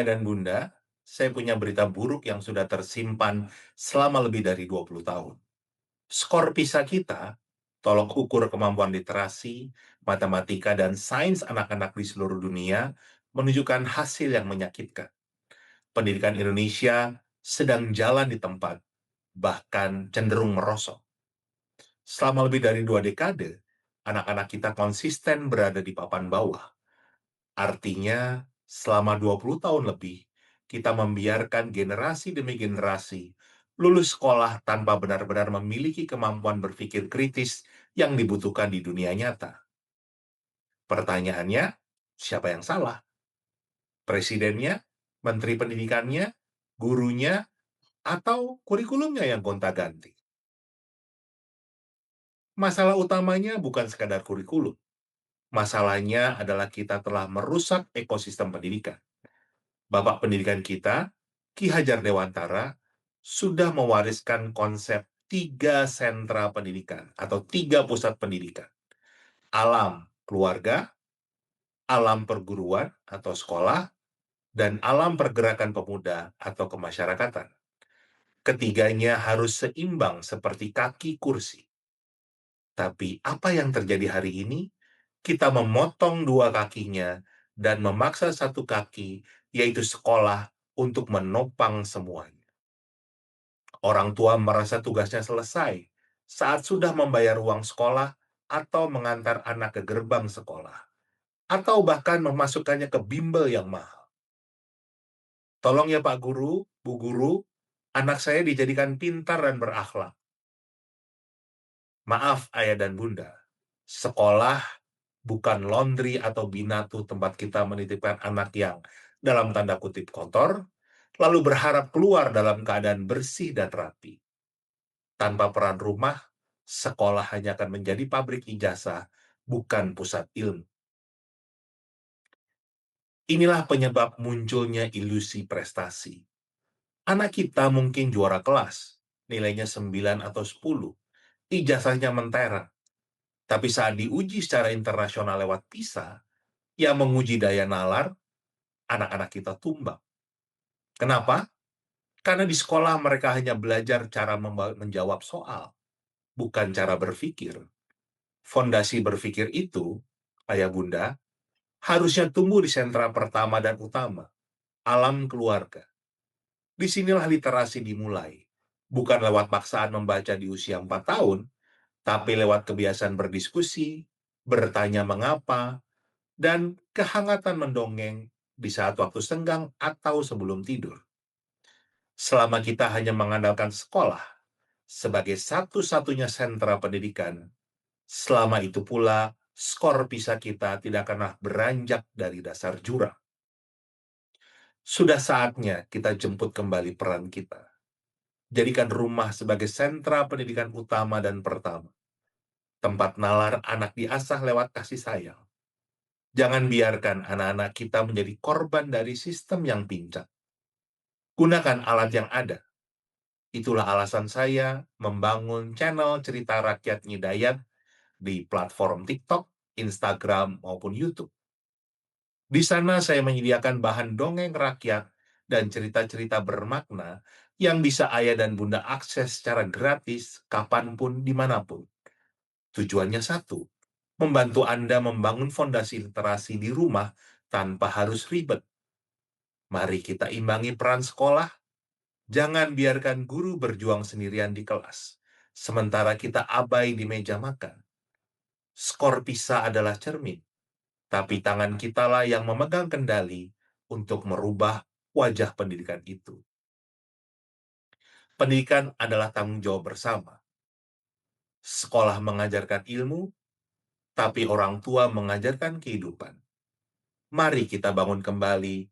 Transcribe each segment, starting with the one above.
Ayah dan Bunda, saya punya berita buruk yang sudah tersimpan selama lebih dari 20 tahun. Skor PISA kita, tolok ukur kemampuan literasi, matematika, dan sains anak-anak di seluruh dunia, menunjukkan hasil yang menyakitkan. Pendidikan Indonesia sedang jalan di tempat, bahkan cenderung merosot. Selama lebih dari 2 dekade, anak-anak kita konsisten berada di papan bawah. Artinya, selama 20 tahun lebih, kita membiarkan generasi demi generasi lulus sekolah tanpa benar-benar memiliki kemampuan berpikir kritis yang dibutuhkan di dunia nyata. Pertanyaannya, siapa yang salah? Presidennya, menteri pendidikannya, gurunya, atau kurikulumnya yang gonta-ganti? Masalah utamanya bukan sekadar kurikulum. Masalahnya adalah kita telah merusak ekosistem pendidikan. Bapak pendidikan kita, Ki Hajar Dewantara, sudah mewariskan konsep 3 sentra pendidikan atau 3 pusat pendidikan. Alam keluarga, alam perguruan atau sekolah, dan alam pergerakan pemuda atau kemasyarakatan. Ketiganya harus seimbang seperti kaki kursi. Tapi apa yang terjadi hari ini? Kita memotong 2 kakinya dan memaksa 1 kaki, yaitu sekolah, untuk menopang semuanya. Orang tua merasa tugasnya selesai saat sudah membayar uang sekolah atau mengantar anak ke gerbang sekolah, atau bahkan memasukkannya ke bimbel yang mahal. Tolong ya Pak Guru, Bu Guru, anak saya dijadikan pintar dan berakhlak. Maaf Ayah dan Bunda, sekolah bukan laundry atau binatu tempat kita menitipkan anak yang dalam tanda kutip kotor, lalu berharap keluar dalam keadaan bersih dan rapi. Tanpa peran rumah, sekolah hanya akan menjadi pabrik ijazah, bukan pusat ilmu. Inilah penyebab munculnya ilusi prestasi. Anak kita mungkin juara kelas, nilainya 9 atau 10, ijazahnya mentereng. Tapi saat diuji secara internasional lewat PISA, yang menguji daya nalar, anak-anak kita tumbang. Kenapa? Karena di sekolah mereka hanya belajar cara menjawab soal, bukan cara berpikir. Fondasi berpikir itu, Ayah Bunda, harusnya tumbuh di sentra pertama dan utama, alam keluarga. Disinilah literasi dimulai, bukan lewat paksaan membaca di usia 4 tahun, tapi lewat kebiasaan berdiskusi, bertanya mengapa, dan kehangatan mendongeng di saat waktu senggang atau sebelum tidur. Selama kita hanya mengandalkan sekolah sebagai satu-satunya sentra pendidikan, selama itu pula skor PISA kita tidak akan beranjak dari dasar jurang. Sudah saatnya kita jemput kembali peran kita. Jadikan rumah sebagai sentra pendidikan utama dan pertama. Tempat nalar anak diasah lewat kasih sayang. Jangan biarkan anak-anak kita menjadi korban dari sistem yang pincang. Gunakan alat yang ada. Itulah alasan saya membangun channel Cerita Rakyat Nyidayat di platform TikTok, Instagram, maupun YouTube. Di sana saya menyediakan bahan dongeng rakyat dan cerita-cerita bermakna yang bisa Ayah dan Bunda akses secara gratis kapanpun, dimanapun. Tujuannya satu, membantu Anda membangun fondasi literasi di rumah tanpa harus ribet. Mari kita imbangi peran sekolah. Jangan biarkan guru berjuang sendirian di kelas, sementara kita abai di meja makan. Skor PISA adalah cermin, tapi tangan kitalah yang memegang kendali untuk merubah wajah pendidikan itu. Pendidikan adalah tanggung jawab bersama. Sekolah mengajarkan ilmu, tapi orang tua mengajarkan kehidupan. Mari kita bangun kembali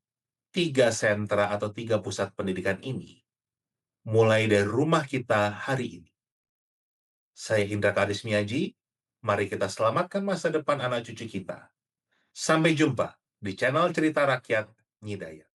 3 sentra atau 3 pusat pendidikan ini, mulai dari rumah kita hari ini. Saya Indra Karismiaji, mari kita selamatkan masa depan anak cucu kita. Sampai jumpa di channel Cerita Rakyat Nyidayat.